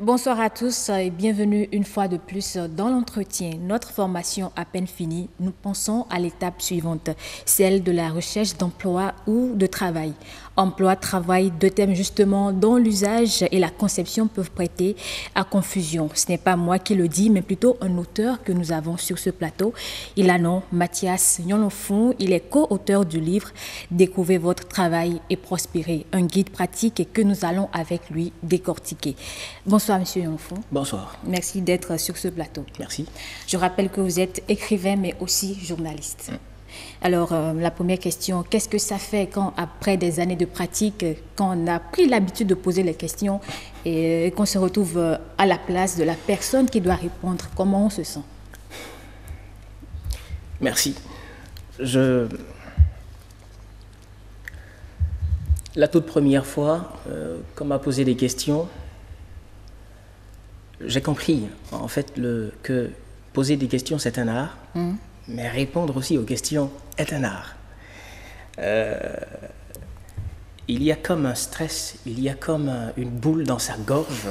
Bonsoir à tous et bienvenue une fois de plus dans l'entretien. Notre formation à peine finie, nous pensons à l'étape suivante, celle de la recherche d'emploi ou de travail. Emploi, travail, deux thèmes justement dont l'usage et la conception peuvent prêter à confusion. Ce n'est pas moi qui le dis, mais plutôt un auteur que nous avons sur ce plateau. Il a nom Mathias Nyonlofun. Il est co-auteur du livre « Découvrez votre travail et prospérez », un guide pratique et que nous allons avec lui décortiquer. Bonsoir Monsieur Nyonlofun. Bonsoir. Merci d'être sur ce plateau. Merci. Je rappelle que vous êtes écrivain mais aussi journaliste. Alors, la première question, qu'est-ce que ça fait quand, après des années de pratique, quand on a pris l'habitude de poser les questions et qu'on se retrouve à la place de la personne qui doit répondre, comment on se sent? Merci. La toute première fois qu'on m'a posé des questions, j'ai compris en fait que poser des questions c'est un art. Mais répondre aussi aux questions est un art. Il y a comme un stress, il y a comme une boule dans sa gorge.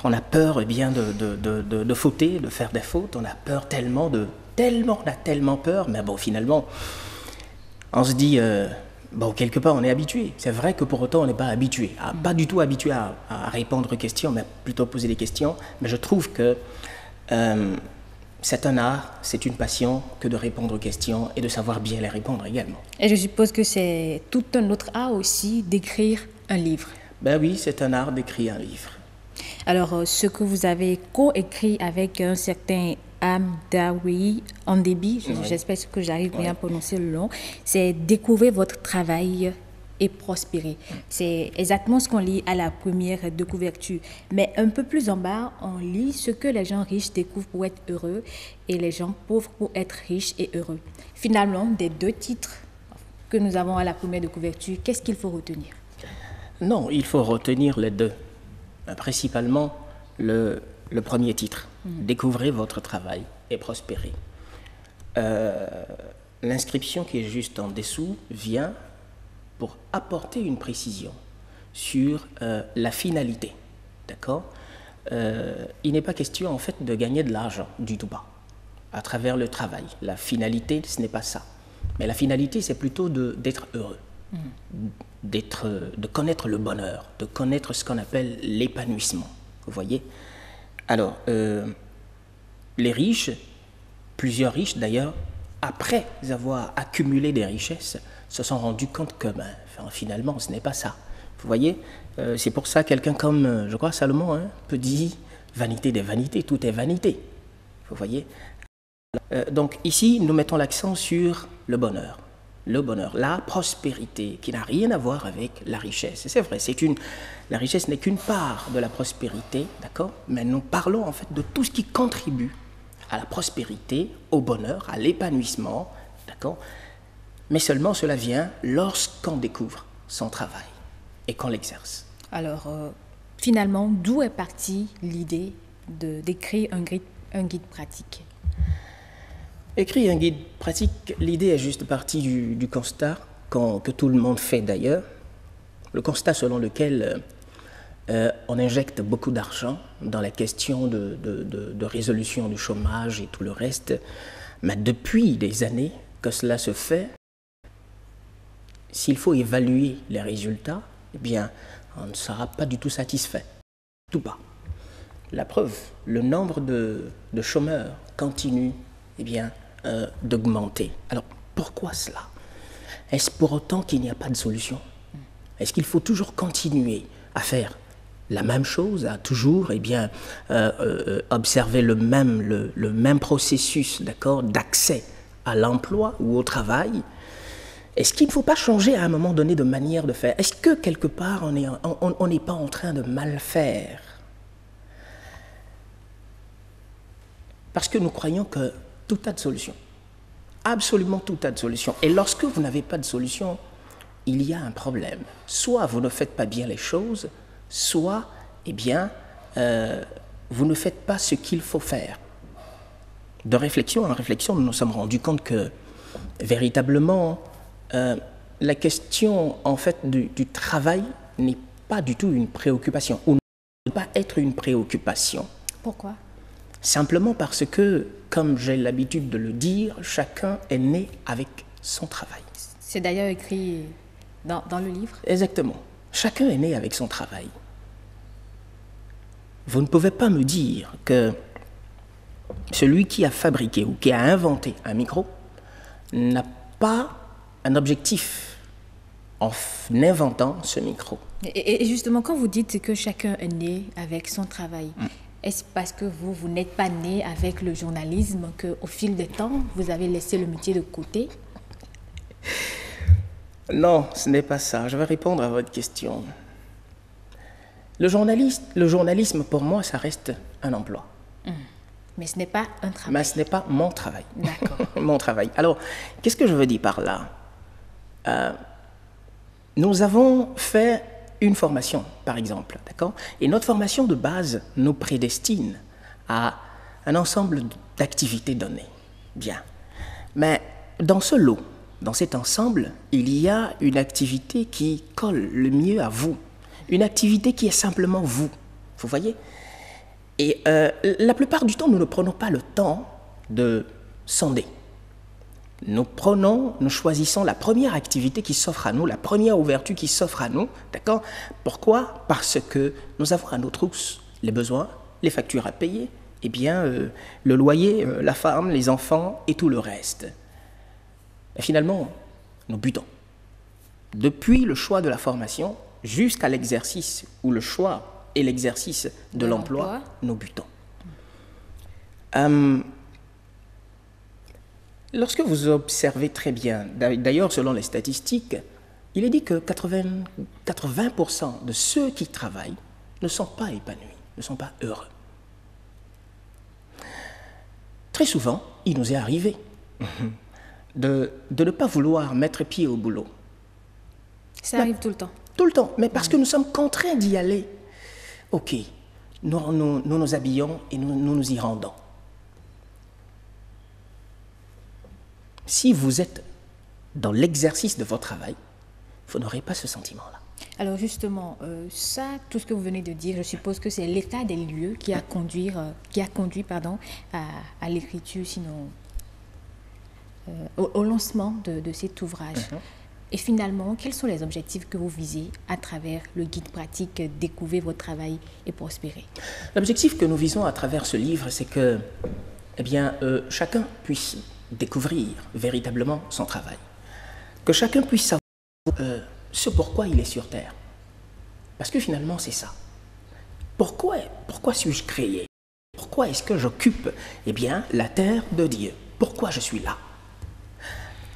On a peur de fauter, de faire des fautes. On a peur on a tellement peur. Mais bon, finalement, on se dit, quelque part, on est habitué. C'est vrai que pour autant, on n'est pas habitué, pas du tout habitué à répondre aux questions, mais plutôt poser des questions. Mais je trouve que c'est un art, c'est une passion que de répondre aux questions et de savoir bien les répondre également. Et je suppose que c'est tout un autre art aussi d'écrire un livre. Ben oui, c'est un art d'écrire un livre. Alors, ce que vous avez co-écrit avec un certain Hamdaoui Andébi, j'espère que j'arrive bien à prononcer le nom, c'est « Découvrez votre travail et prospérer ». C'est exactement ce qu'on lit à la première de couverture. Mais un peu plus en bas, on lit ce que les gens riches découvrent pour être heureux et les gens pauvres pour être riches et heureux. Finalement, des deux titres que nous avons à la première de couverture, qu'est-ce qu'il faut retenir? Non, il faut retenir les deux. Principalement le premier titre, Découvrez votre travail et prospérez. L'inscription qui est juste en dessous vient pour apporter une précision sur la finalité, d'accord? Il n'est pas question en fait de gagner de l'argent, du tout pas, à travers le travail. La finalité, ce n'est pas ça. Mais la finalité, c'est plutôt d'être heureux, de connaître le bonheur, de connaître ce qu'on appelle l'épanouissement, vous voyez? Alors, les riches, plusieurs riches d'ailleurs, après avoir accumulé des richesses, se sont rendus compte que finalement, ce n'est pas ça. Vous voyez, c'est pour ça quelqu'un comme, je crois, Salomon, peut dire « vanité des vanités, tout est vanité ». Vous voyez. Donc ici, nous mettons l'accent sur le bonheur, la prospérité, qui n'a rien à voir avec la richesse. C'est vrai, la richesse n'est qu'une part de la prospérité, d'accord? Mais nous parlons en fait de tout ce qui contribue à la prospérité, au bonheur, à l'épanouissement, d'accord? Mais seulement cela vient lorsqu'on découvre son travail et qu'on l'exerce. Alors, finalement, d'où est partie l'idée d'écrire un guide pratique? Écrire un guide pratique, l'idée est juste partie du constat que tout le monde fait d'ailleurs, le constat selon lequel on injecte beaucoup d'argent dans la question de résolution du chômage et tout le reste, mais depuis des années que cela se fait, s'il faut évaluer les résultats, eh bien, on ne sera pas du tout satisfait. Tout pas. La preuve, le nombre de chômeurs continue d'augmenter. Alors, pourquoi cela? Est-ce pour autant qu'il n'y a pas de solution? Est-ce qu'il faut toujours continuer à faire la même chose, à toujours observer le même processus, d'accord, d'accès à l'emploi ou au travail? Est-ce qu'il ne faut pas changer à un moment donné de manière de faire? Est-ce que quelque part on n'est pas en train de mal faire? Parce que nous croyons que tout a de solution. Absolument tout a de solution. Et lorsque vous n'avez pas de solution, il y a un problème. Soit vous ne faites pas bien les choses, soit, vous ne faites pas ce qu'il faut faire. De réflexion en réflexion, nous nous sommes rendus compte que, véritablement, la question, en fait, du travail n'est pas du tout une préoccupation. pas être une préoccupation. Pourquoi? Simplement parce que, comme j'ai l'habitude de le dire, chacun est né avec son travail. C'est d'ailleurs écrit dans le livre. Exactement. Chacun est né avec son travail. Vous ne pouvez pas me dire que celui qui a fabriqué ou qui a inventé un micro n'a pas un objectif en inventant ce micro. Et justement, quand vous dites que chacun est né avec son travail, est-ce parce que vous n'êtes pas né avec le journalisme, qu'au fil des temps, vous avez laissé le métier de côté? Non, ce n'est pas ça. Je vais répondre à votre question. Le journalisme, pour moi, ça reste un emploi. Mais ce n'est pas un travail. Mais ce n'est pas mon travail. D'accord. Mon travail. Alors, qu'est-ce que je veux dire par là? Nous avons fait une formation, par exemple, d'accord? Et notre formation de base nous prédestine à un ensemble d'activités données. Bien. Mais dans ce lot, dans cet ensemble, il y a une activité qui colle le mieux à vous. Une activité qui est simplement vous. Vous voyez? Et la plupart du temps, nous ne prenons pas le temps de sonder. Nous choisissons la première activité qui s'offre à nous, la première ouverture qui s'offre à nous, d'accord? Pourquoi? Parce que nous avons à nos trousses les besoins, les factures à payer, eh bien, le loyer, la femme, les enfants et tout le reste. Et finalement, nous butons. Depuis le choix de la formation jusqu'à l'exercice ou le choix et l'exercice de l'emploi, nous butons. Lorsque vous observez très bien, d'ailleurs selon les statistiques, il est dit que 80% de ceux qui travaillent ne sont pas épanouis, ne sont pas heureux. Très souvent, il nous est arrivé de ne pas vouloir mettre pied au boulot. Ça arrive tout le temps. Tout le temps, mais parce que nous sommes contraints d'y aller. Ok, nous nous habillons et nous y rendons. Si vous êtes dans l'exercice de votre travail, vous n'aurez pas ce sentiment-là. Alors justement, ça, tout ce que vous venez de dire, je suppose que c'est l'état des lieux qui a conduit à l'écriture, sinon au lancement de cet ouvrage. Et finalement, quels sont les objectifs que vous visez à travers le guide pratique « Découvrez votre travail et prospérez ». L'objectif que nous visons à travers ce livre, c'est que chacun puisse découvrir véritablement son travail. Que chacun puisse savoir ce pourquoi il est sur Terre. Parce que finalement, c'est ça. Pourquoi suis-je créé? Pourquoi est-ce que j'occupe la terre de Dieu? Pourquoi je suis là?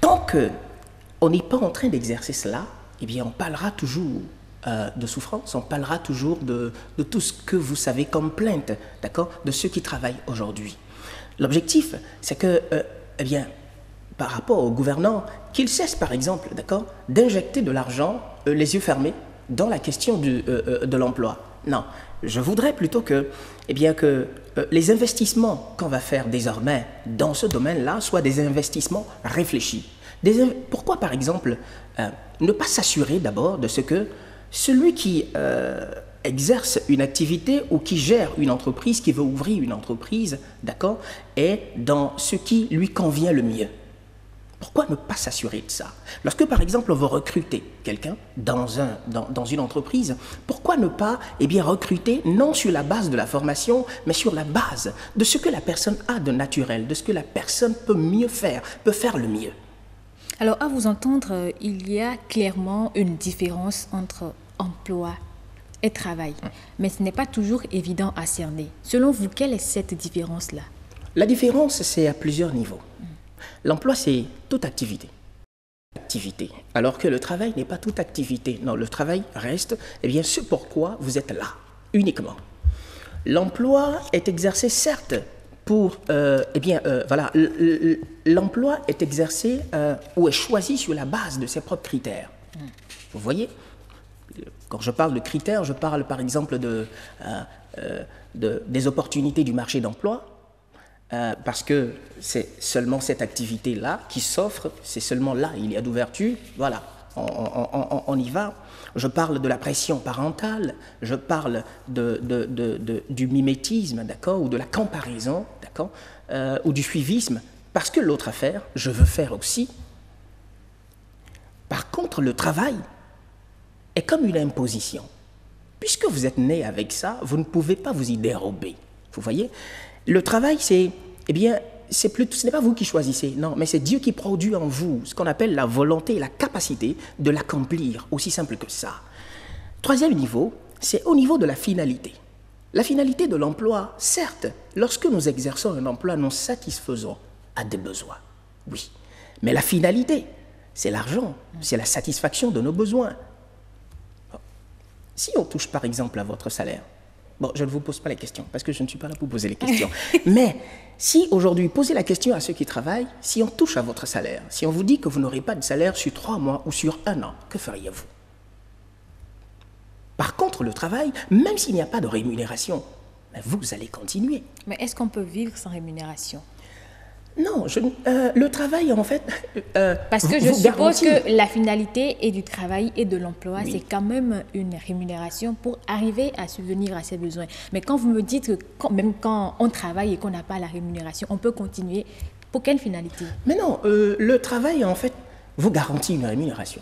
Tant qu'on n'est pas en train d'exercer cela, on parlera toujours de souffrance, on parlera toujours de tout ce que vous savez comme plainte, d'accord, de ceux qui travaillent aujourd'hui. L'objectif, c'est que, par rapport aux gouvernants, qu'ils cessent, par exemple, d'accord, d'injecter de l'argent, les yeux fermés, dans la question de l'emploi. Non, je voudrais plutôt que les investissements qu'on va faire désormais dans ce domaine-là soient des investissements réfléchis. Pourquoi, par exemple, ne pas s'assurer d'abord de ce que celui qui exerce une activité ou qui gère une entreprise, qui veut ouvrir une entreprise, d'accord, est dans ce qui lui convient le mieux? Pourquoi ne pas s'assurer de ça? Lorsque, par exemple, on veut recruter quelqu'un dans une entreprise, pourquoi ne pas recruter non sur la base de la formation, mais sur la base de ce que la personne a de naturel, de ce que la personne peut mieux faire, peut faire le mieux? Alors, à vous entendre, il y a clairement une différence entre emploi et travail. Mais ce n'est pas toujours évident à cerner. Selon vous, quelle est cette différence-là? La différence, c'est à plusieurs niveaux. L'emploi, c'est toute activité. Alors que le travail n'est pas toute activité. Non, le travail reste ce pourquoi vous êtes là, uniquement. L'emploi est exercé, certes, pour... l'emploi est exercé ou est choisi sur la base de ses propres critères. Vous voyez? Quand je parle de critères, je parle par exemple des opportunités du marché d'emploi, parce que c'est seulement cette activité-là qui s'offre, c'est seulement là, il y a d'ouverture, voilà. on y va. Je parle de la pression parentale, je parle du mimétisme, d'accord, ou de la comparaison, d'accord, ou du suivisme, parce que l'autre affaire, je veux faire aussi. Par contre, le travail est comme une imposition. Puisque vous êtes né avec ça, vous ne pouvez pas vous y dérober. Vous voyez? Le travail, c'est, eh bien, ce n'est pas vous qui choisissez, non, mais c'est Dieu qui produit en vous ce qu'on appelle la volonté et la capacité de l'accomplir, aussi simple que ça. Troisième niveau, c'est au niveau de la finalité. La finalité de l'emploi, certes, lorsque nous exerçons un emploi, nous satisfaisons à des besoins, oui. Mais la finalité, c'est l'argent, c'est la satisfaction de nos besoins. Si on touche par exemple à votre salaire, bon, je ne vous pose pas les questions, parce que je ne suis pas là pour poser les questions. Mais si aujourd'hui, posez la question à ceux qui travaillent, si on touche à votre salaire, si on vous dit que vous n'aurez pas de salaire sur 3 mois ou sur 1 an, que feriez-vous? Par contre, le travail, même s'il n'y a pas de rémunération, vous allez continuer. Mais est-ce qu'on peut vivre sans rémunération? Non, le travail, en fait... Parce que je suppose que la finalité et du travail et de l'emploi, oui, c'est quand même une rémunération pour arriver à subvenir à ses besoins. Mais quand vous me dites que même quand on travaille et qu'on n'a pas la rémunération, on peut continuer, pour quelle finalité? Mais non, le travail, en fait, vous garantit une rémunération.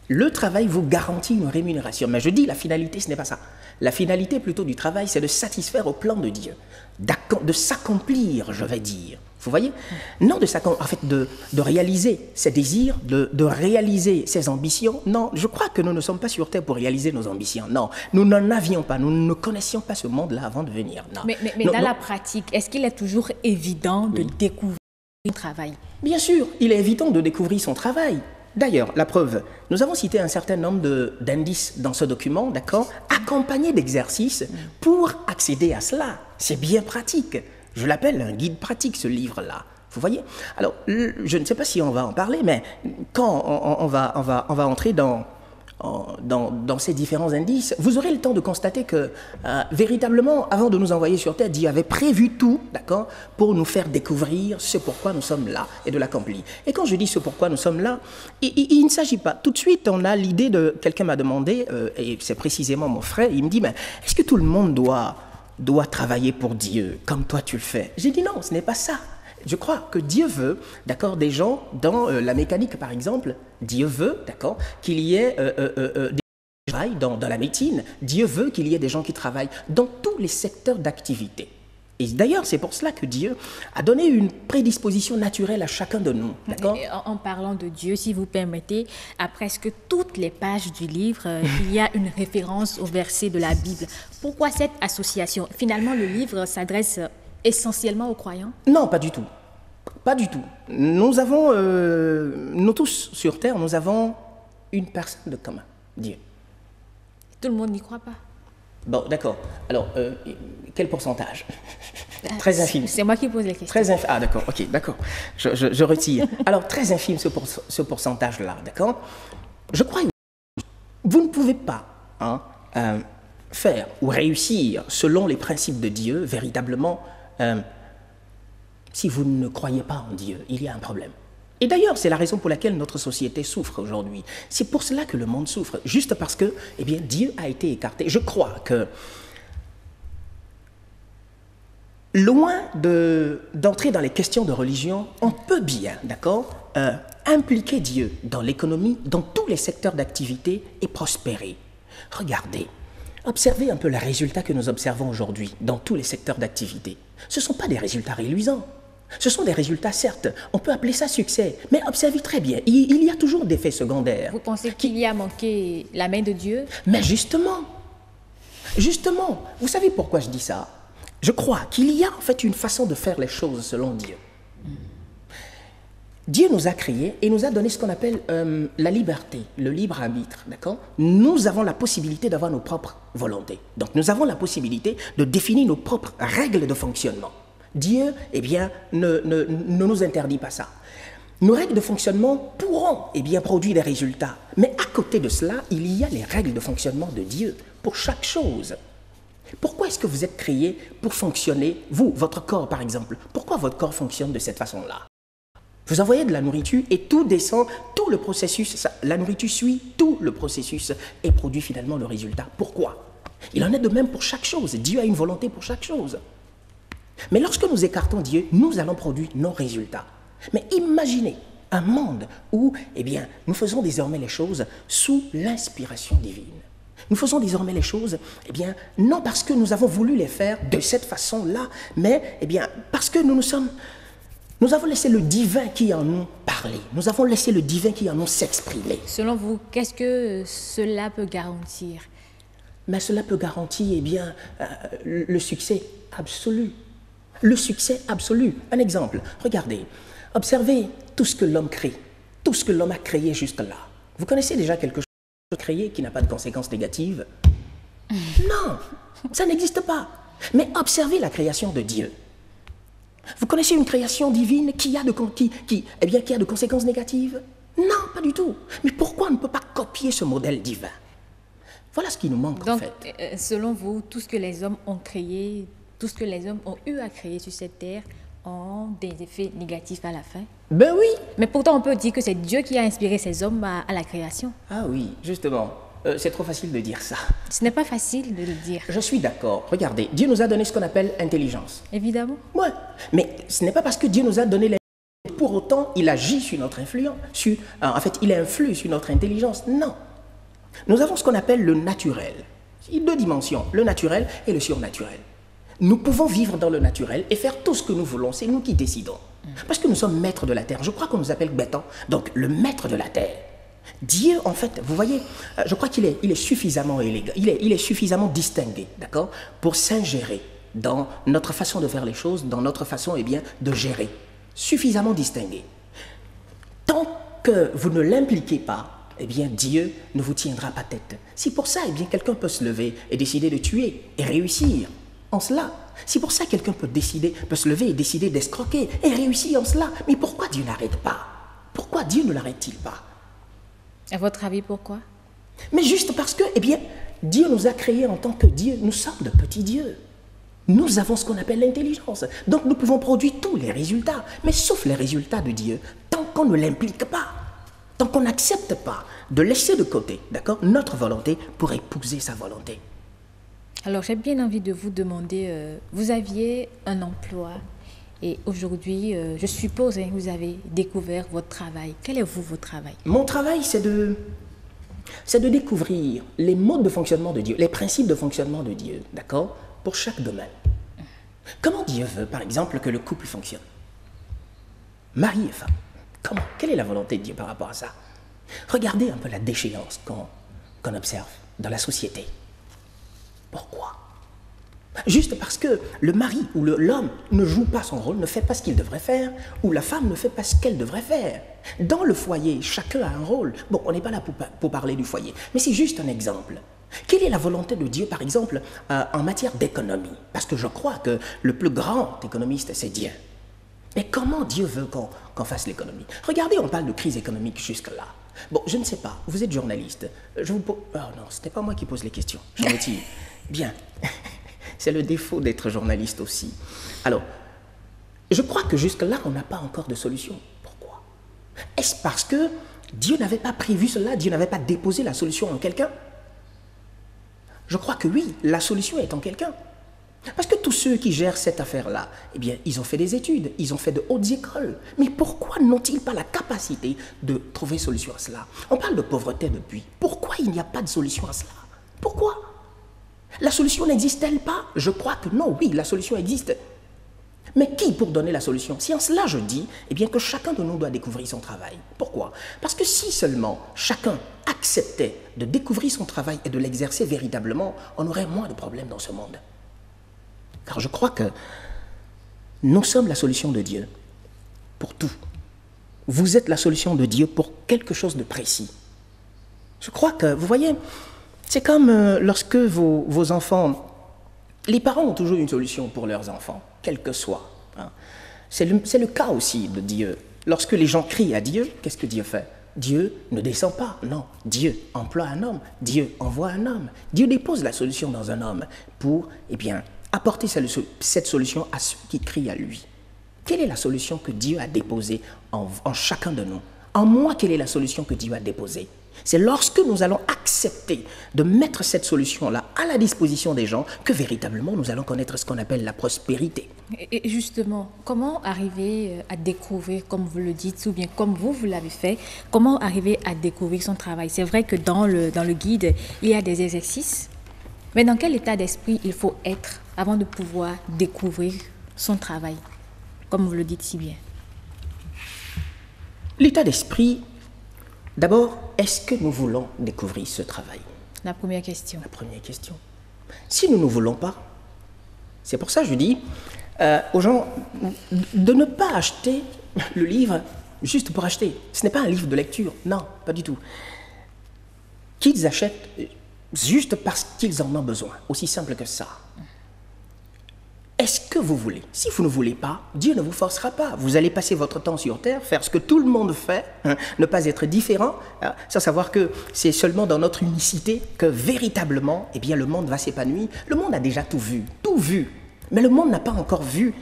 Le travail vous garantit une rémunération. Mais je dis, la finalité, ce n'est pas ça. La finalité plutôt du travail, c'est de satisfaire au plan de Dieu, de s'accomplir, je vais dire. Vous voyez? Non de s'accomplir, en fait, de réaliser ses désirs, de réaliser ses ambitions. Non, je crois que nous ne sommes pas sur Terre pour réaliser nos ambitions. Non, nous n'en avions pas, nous ne connaissions pas ce monde-là avant de venir. Non. Mais dans la pratique, est-ce qu'il est toujours évident de découvrir son travail? Bien sûr, il est évident de découvrir son travail. D'ailleurs, la preuve, nous avons cité un certain nombre d'indices dans ce document, d'accord, accompagnés d'exercices pour accéder à cela. C'est bien pratique. Je l'appelle un guide pratique, ce livre-là. Vous voyez? Alors, je ne sais pas si on va en parler, mais quand on va entrer dans ces différents indices, vous aurez le temps de constater que, véritablement, avant de nous envoyer sur Terre, Dieu avait prévu tout, d'accord, pour nous faire découvrir ce pourquoi nous sommes là et de l'accomplir. Et quand je dis ce pourquoi nous sommes là, il ne s'agit pas. Tout de suite, on a l'idée de... Quelqu'un m'a demandé, et c'est précisément mon frère, il me dit, mais est-ce que tout le monde doit travailler pour Dieu, comme toi tu le fais? J'ai dit non, ce n'est pas ça. Je crois que Dieu veut, d'accord, des gens dans la mécanique par exemple, Dieu veut, d'accord, qu'il y ait des gens qui travaillent dans la médecine, Dieu veut qu'il y ait des gens qui travaillent dans tous les secteurs d'activité. Et d'ailleurs, c'est pour cela que Dieu a donné une prédisposition naturelle à chacun de nous, d'accord? En parlant de Dieu, si vous permettez, à presque toutes les pages du livre, il y a une référence au verset de la Bible. Pourquoi cette association? Finalement, le livre s'adresse essentiellement aux croyants? Non, pas du tout. Pas du tout. Nous avons, nous tous sur Terre, nous avons une personne de commun, Dieu. Tout le monde n'y croit pas. Bon, d'accord. Alors, quel pourcentage? Très infime. C'est moi qui pose les questions. Très infime. Ah, d'accord, ok, d'accord. Je retire. Alors, très infime ce pourcentage-là, d'accord? Je crois que vous ne pouvez pas faire ou réussir selon les principes de Dieu, véritablement, si vous ne croyez pas en Dieu, il y a un problème. Et d'ailleurs, c'est la raison pour laquelle notre société souffre aujourd'hui. C'est pour cela que le monde souffre, juste parce que, eh bien, Dieu a été écarté. Je crois que, loin d'entrer dans les questions de religion, on peut bien, d'accord, impliquer Dieu dans l'économie, dans tous les secteurs d'activité et prospérer. Regardez, observez un peu les résultats que nous observons aujourd'hui dans tous les secteurs d'activité. Ce ne sont pas des résultats réluisants. Ce sont des résultats, certes, on peut appeler ça succès, mais observez très bien, il y a toujours des effets secondaires. Vous pensez qu'il y a manqué la main de Dieu? Mais justement, vous savez pourquoi je dis ça? Je crois qu'il y a en fait une façon de faire les choses selon Dieu. Dieu nous a créés et nous a donné ce qu'on appelle la liberté, le libre arbitre, d'accord? Nous avons la possibilité d'avoir nos propres volontés. Donc nous avons la possibilité de définir nos propres règles de fonctionnement. Dieu, eh bien, ne nous interdit pas ça. Nos règles de fonctionnement pourront, eh bien, produire des résultats. Mais à côté de cela, il y a les règles de fonctionnement de Dieu pour chaque chose. Pourquoi est-ce que vous êtes créé pour fonctionner, vous, votre corps par exemple? Pourquoi votre corps fonctionne de cette façon-là? Vous envoyez de la nourriture et tout descend, tout le processus, la nourriture suit tout le processus et produit finalement le résultat. Pourquoi? Il en est de même pour chaque chose. Dieu a une volonté pour chaque chose. Mais lorsque nous écartons Dieu, nous allons produire nos résultats. Mais imaginez un monde où, eh bien, nous faisons désormais les choses sous l'inspiration divine. Nous faisons désormais les choses, eh bien, non parce que nous avons voulu les faire de cette façon-là, mais, eh bien, parce que nous avons laissé le divin qui en nous parler. Nous avons laissé le divin qui en nous s'exprimer. Selon vous, qu'est-ce que cela peut garantir? Mais cela peut garantir, eh bien, le succès absolu. Le succès absolu. Un exemple, regardez, observez tout ce que l'homme crée, tout ce que l'homme a créé jusque-là. Vous connaissez déjà quelque chose de créé qui n'a pas de conséquences négatives? Non, ça n'existe pas. Mais observez la création de Dieu. Vous connaissez une création divine qui a de conséquences négatives? Non, pas du tout. Mais pourquoi on ne peut pas copier ce modèle divin? Voilà ce qui nous manque. Donc, en fait. Selon vous, tout ce que les hommes ont créé, tout ce que les hommes ont eu à créer sur cette terre ont des effets négatifs à la fin? Ben oui. Mais pourtant, on peut dire que c'est Dieu qui a inspiré ces hommes à la création. Ah oui, justement. C'est trop facile de dire ça. Ce n'est pas facile de le dire. Je suis d'accord. Regardez, Dieu nous a donné ce qu'on appelle intelligence. Évidemment. Ouais. Mais ce n'est pas parce que Dieu nous a donné l'intelligence, pour autant, il agit sur notre influence. En fait, il influe sur notre intelligence. Non. Nous avons ce qu'on appelle le naturel. Il y a deux dimensions, le naturel et le surnaturel. Nous pouvons vivre dans le naturel et faire tout ce que nous voulons. C'est nous qui décidons. Parce que nous sommes maîtres de la terre. Je crois qu'on nous appelle Béton, donc le maître de la terre. Dieu, en fait, vous voyez, je crois qu'il est suffisamment élégant, il est suffisamment distingué, d'accord, pour s'ingérer dans notre façon de faire les choses, dans notre façon, eh bien, de gérer. Suffisamment distingué. Tant que vous ne l'impliquez pas, eh bien, Dieu ne vous tiendra pas tête. Si pour ça, eh bien, quelqu'un peut se lever et décider de tuer et réussir en cela. Si pour ça, quelqu'un peut se lever et décider d'escroquer et réussir en cela. Mais pourquoi Dieu n'arrête pas? Pourquoi Dieu ne l'arrête-t-il pas? À votre avis, pourquoi? Mais juste parce que, eh bien, Dieu nous a créés en tant que Dieu. Nous sommes de petits dieux. Nous avons ce qu'on appelle l'intelligence. Donc nous pouvons produire tous les résultats, mais sauf les résultats de Dieu, tant qu'on ne l'implique pas, tant qu'on n'accepte pas de laisser de côté, d'accord, notre volonté pour épouser sa volonté. Alors j'ai bien envie de vous demander, vous aviez un emploi et aujourd'hui, je suppose que vous avez découvert votre travail. Quel est votre travail? Mon travail, c'est de découvrir les modes de fonctionnement de Dieu, les principes de fonctionnement de Dieu, d'accord, pour chaque domaine. Comment Dieu veut, par exemple, que le couple fonctionne? Mari et femme. Comment? Quelle est la volonté de Dieu par rapport à ça? Regardez un peu la déchéance qu'on observe dans la société. Pourquoi? Juste parce que le mari ou l'homme ne joue pas son rôle, ne fait pas ce qu'il devrait faire, ou la femme ne fait pas ce qu'elle devrait faire. Dans le foyer, chacun a un rôle. Bon, on n'est pas là pour parler du foyer, mais c'est juste un exemple. Quelle est la volonté de Dieu, par exemple, en matière d'économie? Parce que je crois que le plus grand économiste, c'est Dieu. Mais comment Dieu veut qu'on fasse l'économie? Regardez, on parle de crise économique jusque-là. Bon, je ne sais pas, vous êtes journaliste. Oh non, ce n'est pas moi qui pose les questions. J'en retire. Bien. C'est le défaut d'être journaliste aussi. Alors, je crois que jusque-là, on n'a pas encore de solution. Pourquoi? Est-ce parce que Dieu n'avait pas prévu cela? Dieu n'avait pas déposé la solution en quelqu'un? Je crois que oui, la solution est en quelqu'un. Parce que tous ceux qui gèrent cette affaire-là, eh bien, ils ont fait des études, ils ont fait de hautes écoles. Mais pourquoi n'ont-ils pas la capacité de trouver solution à cela? On parle de pauvreté depuis. Pourquoi il n'y a pas de solution à cela? Pourquoi? La solution n'existe-t-elle pas? Je crois que non, oui, la solution existe. Mais qui pour donner la solution? Si en cela je dis, eh bien, que chacun de nous doit découvrir son travail. Pourquoi? Parce que si seulement chacun acceptait de découvrir son travail et de l'exercer véritablement, on aurait moins de problèmes dans ce monde. Car je crois que nous sommes la solution de Dieu pour tout. Vous êtes la solution de Dieu pour quelque chose de précis. Je crois que, vous voyez, c'est comme lorsque vos enfants, les parents ont toujours une solution pour leurs enfants, quel que soit. Hein. C'est le cas aussi de Dieu. Lorsque les gens crient à Dieu, qu'est-ce que Dieu fait? Dieu ne descend pas, non. Dieu emploie un homme, Dieu envoie un homme. Dieu dépose la solution dans un homme pour, eh bien, apporter cette solution à ceux qui crient à lui. Quelle est la solution que Dieu a déposée en chacun de nous, En moi, quelle est la solution que Dieu a déposée? C'est lorsque nous allons accepter de mettre cette solution-là à la disposition des gens que véritablement nous allons connaître ce qu'on appelle la prospérité. Et justement, comment arriver à découvrir, comme vous le dites, ou bien comme vous l'avez fait, comment arriver à découvrir son travail? C'est vrai que dans le guide, il y a des exercices, mais dans quel état d'esprit il faut être avant de pouvoir découvrir son travail, comme vous le dites si bien? L'état d'esprit, d'abord, est-ce que nous voulons découvrir ce travail? La première question. La première question. Si nous ne voulons pas, c'est pour ça que je dis aux gens de ne pas acheter le livre juste pour acheter. Ce n'est pas un livre de lecture, non, pas du tout. Qu'ils achètent juste parce qu'ils en ont besoin, aussi simple que ça. Est-ce que vous voulez? Si vous ne voulez pas, Dieu ne vous forcera pas. Vous allez passer votre temps sur terre, faire ce que tout le monde fait, ne pas être différent, sans savoir que c'est seulement dans notre unicité que véritablement, eh bien, le monde va s'épanouir. Le monde a déjà tout vu, mais le monde n'a pas encore vu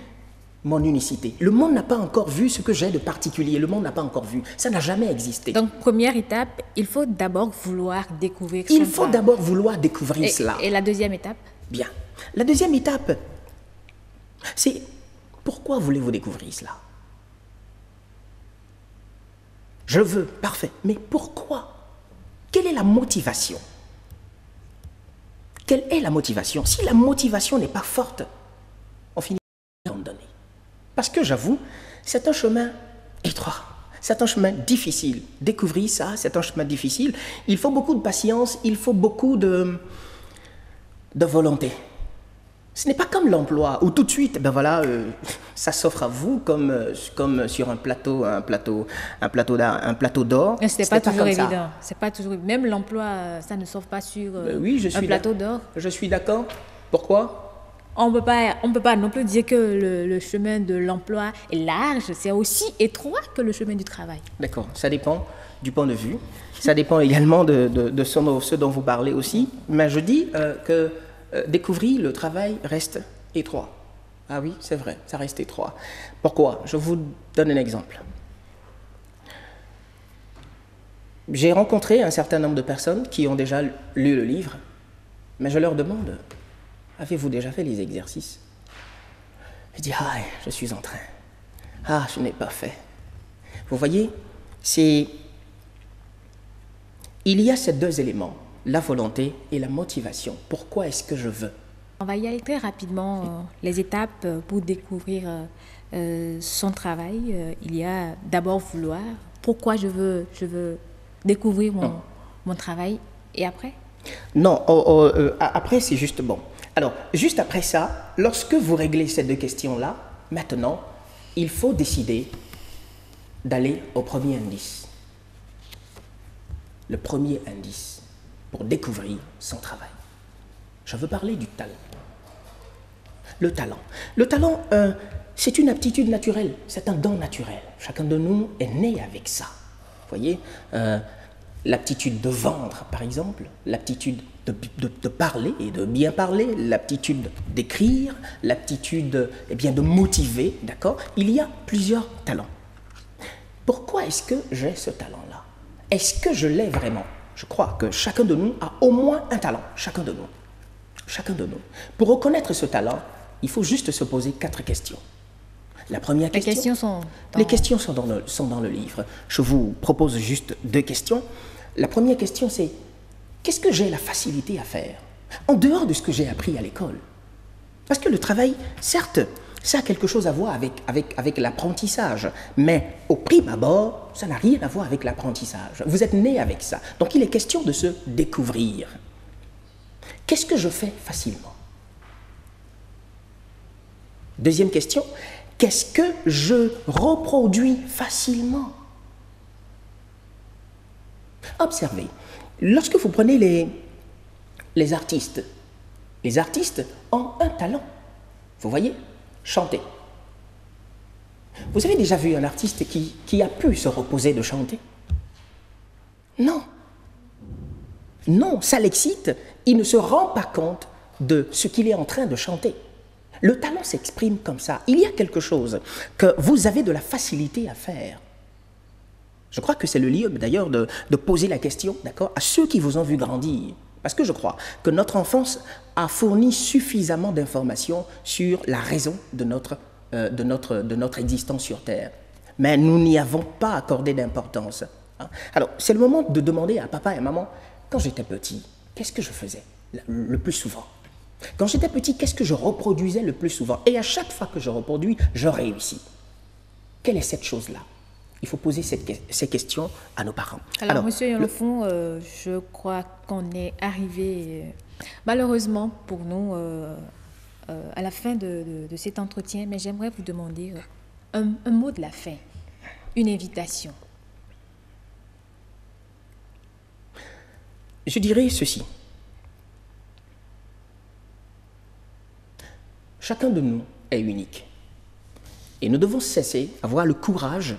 mon unicité. Le monde n'a pas encore vu ce que j'ai de particulier. Le monde n'a pas encore vu. Ça n'a jamais existé. Donc, première étape, il faut d'abord vouloir découvrir son Il faut travail. d'abord vouloir découvrir cela. Et la deuxième étape? Bien. La deuxième étape, c'est pourquoi voulez-vous découvrir cela? Je veux, parfait, mais pourquoi? Quelle est la motivation? Quelle est la motivation? Si la motivation n'est pas forte, on finit par abandonner. Parce que j'avoue, c'est un chemin étroit, c'est un chemin difficile. Découvrir ça, c'est un chemin difficile. Il faut beaucoup de patience, il faut beaucoup de volonté. Ce n'est pas comme l'emploi où tout de suite, ben voilà, ça s'offre à vous comme sur un plateau d'or. Mais c'est pas toujours évident. C'est pas toujours. Même l'emploi, ça ne s'offre pas sur un plateau d'or. Je suis d'accord. Pourquoi? On peut pas non plus dire que le chemin de l'emploi est large. C'est aussi étroit que le chemin du travail. D'accord. Ça dépend du point de vue. Ça dépend également de ce dont vous parlez aussi. Mais je dis que découvrir le travail reste étroit. Ah oui, c'est vrai, ça reste étroit. Pourquoi? Je vous donne un exemple. J'ai rencontré un certain nombre de personnes qui ont déjà lu le livre, mais je leur demande, avez-vous déjà fait les exercices? Je dis, ah, je suis en train. Ah, je n'ai pas fait. Vous voyez, il y a ces deux éléments, la volonté et la motivation. Pourquoi est-ce que je veux? On va y aller très rapidement. Les étapes pour découvrir son travail. Il y a d'abord vouloir. Pourquoi je veux découvrir mon travail. Et après? Non, après c'est juste bon. Alors, juste après ça, lorsque vous réglez ces deux questions-là, maintenant, il faut décider d'aller au premier indice. Le premier indice pour découvrir son travail. Je veux parler du talent. Le talent. Le talent, c'est une aptitude naturelle, c'est un don naturel. Chacun de nous est né avec ça. Vous voyez, l'aptitude de vendre, par exemple, l'aptitude de parler et de bien parler, l'aptitude d'écrire, l'aptitude de motiver, d'accord? Il y a plusieurs talents. Pourquoi est-ce que j'ai ce talent-là? Est-ce que je l'ai vraiment? Je crois que chacun de nous a au moins un talent, chacun de nous. Chacun de nous. Pour reconnaître ce talent, il faut juste se poser 4 questions. La première question... Les questions sont dans le livre. Je vous propose juste 2 questions. La première question, c'est qu'est-ce que j'ai la facilité à faire en dehors de ce que j'ai appris à l'école? Parce que le travail, certes, ça a quelque chose à voir avec l'apprentissage, mais au prime abord, ça n'a rien à voir avec l'apprentissage. Vous êtes né avec ça. Donc il est question de se découvrir. Qu'est-ce que je fais facilement? Deuxième question, qu'est-ce que je reproduis facilement? Observez, lorsque vous prenez les artistes ont un talent. Vous voyez? Chanter. Vous avez déjà vu un artiste qui a pu se reposer de chanter? Non. Non, ça l'excite. Il ne se rend pas compte de ce qu'il est en train de chanter. Le talent s'exprime comme ça. Il y a quelque chose que vous avez de la facilité à faire. Je crois que c'est le lieu d'ailleurs de poser la question, d'accord, à ceux qui vous ont vu grandir. Parce que je crois que notre enfance a fourni suffisamment d'informations sur la raison de notre existence sur Terre. Mais nous n'y avons pas accordé d'importance. Hein. Alors, c'est le moment de demander à papa et à maman, quand j'étais petit, qu'est-ce que je faisais le plus souvent? Quand j'étais petit, qu'est-ce que je reproduisais le plus souvent? Et à chaque fois que je reproduis, je réussis. Quelle est cette chose-là? Il faut poser ces questions à nos parents. Alors monsieur Yolofon, je crois qu'on est arrivé, malheureusement pour nous, à la fin de cet entretien, mais j'aimerais vous demander un mot de la fin, une invitation. Je dirais ceci. Chacun de nous est unique. Et nous devons cesser, avoir le courage,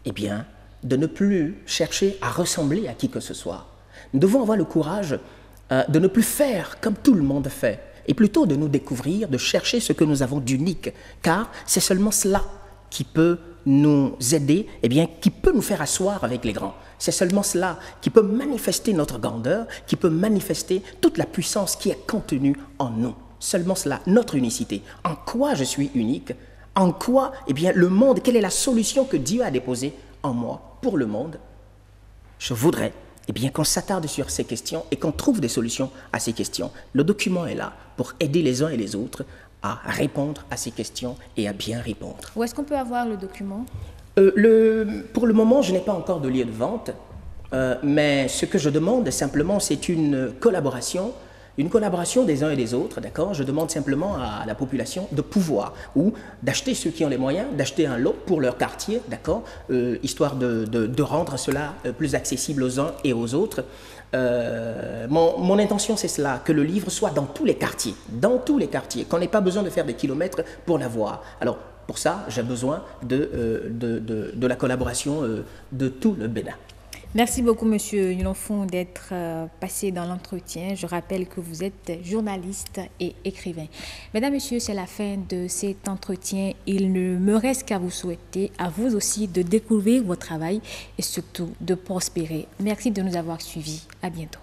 eh bien, de ne plus chercher à ressembler à qui que ce soit. Nous devons avoir le courage de ne plus faire comme tout le monde fait, et plutôt de nous découvrir, de chercher ce que nous avons d'unique, car c'est seulement cela qui peut nous aider, eh bien, qui peut nous faire asseoir avec les grands. C'est seulement cela qui peut manifester notre grandeur, qui peut manifester toute la puissance qui est contenue en nous. Seulement cela, notre unicité. En quoi je suis unique? En quoi, eh bien, le monde, quelle est la solution que Dieu a déposée en moi pour le monde? Je voudrais, eh bien, qu'on s'attarde sur ces questions et qu'on trouve des solutions à ces questions. Le document est là pour aider les uns et les autres à répondre à ces questions et à bien répondre. Où est-ce qu'on peut avoir le document? Pour le moment, je n'ai pas encore de lieu de vente, mais ce que je demande simplement, c'est une collaboration des uns et des autres, d'accord? Je demande simplement à la population de pouvoir, ou d'acheter, ceux qui ont les moyens, d'acheter un lot pour leur quartier, d'accord? Histoire de rendre cela plus accessible aux uns et aux autres. Mon intention, c'est cela, que le livre soit dans tous les quartiers, qu'on n'ait pas besoin de faire des kilomètres pour l'avoir. Alors, pour ça, j'ai besoin de la collaboration de tout le Bénin. Merci beaucoup, Monsieur Yolofon, d'être passé dans l'entretien. Je rappelle que vous êtes journaliste et écrivain. Mesdames, Messieurs, c'est la fin de cet entretien. Il ne me reste qu'à vous souhaiter, à vous aussi, de découvrir votre travail et surtout de prospérer. Merci de nous avoir suivis. À bientôt.